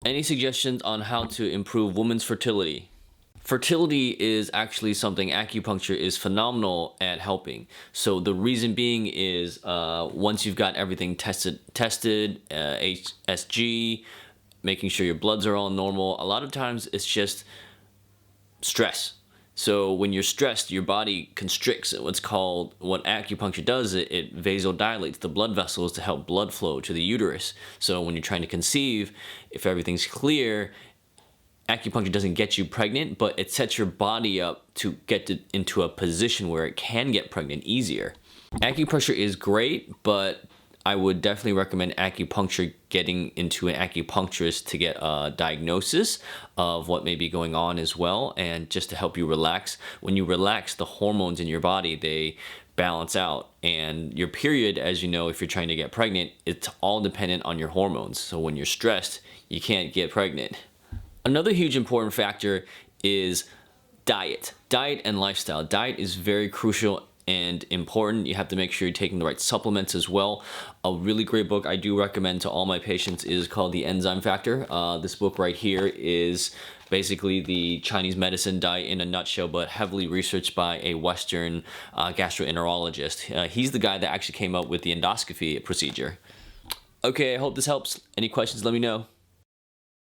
Any suggestions on how to improve women's fertility? Fertility is actually something acupuncture is phenomenal at helping. So the reason being is once you've got everything tested, HSG, making sure your bloods are all normal, a lot of times it's just stress. So when you're stressed, your body constricts. What acupuncture does, it vasodilates the blood vessels to help blood flow to the uterus. So when you're trying to conceive, if everything's clear, acupuncture doesn't get you pregnant, but it sets your body up to get into a position where it can get pregnant easier. Acupressure is great, but I would definitely recommend acupuncture, getting into an acupuncturist to get a diagnosis of what may be going on as well, and just to help you relax. When you relax, the hormones in your body, they balance out, and your period, as you know, if you're trying to get pregnant, it's all dependent on your hormones. So when you're stressed, you can't get pregnant. Another huge important factor is diet. Diet and lifestyle. Diet is very crucial and important. You have to make sure you're taking the right supplements as well. A really great book I do recommend to all my patients is called The Enzyme Factor. This book right here is basically the Chinese medicine diet in a nutshell, but heavily researched by a Western gastroenterologist. He's the guy that actually came up with the endoscopy procedure. Okay, I hope this helps. Any questions, let me know.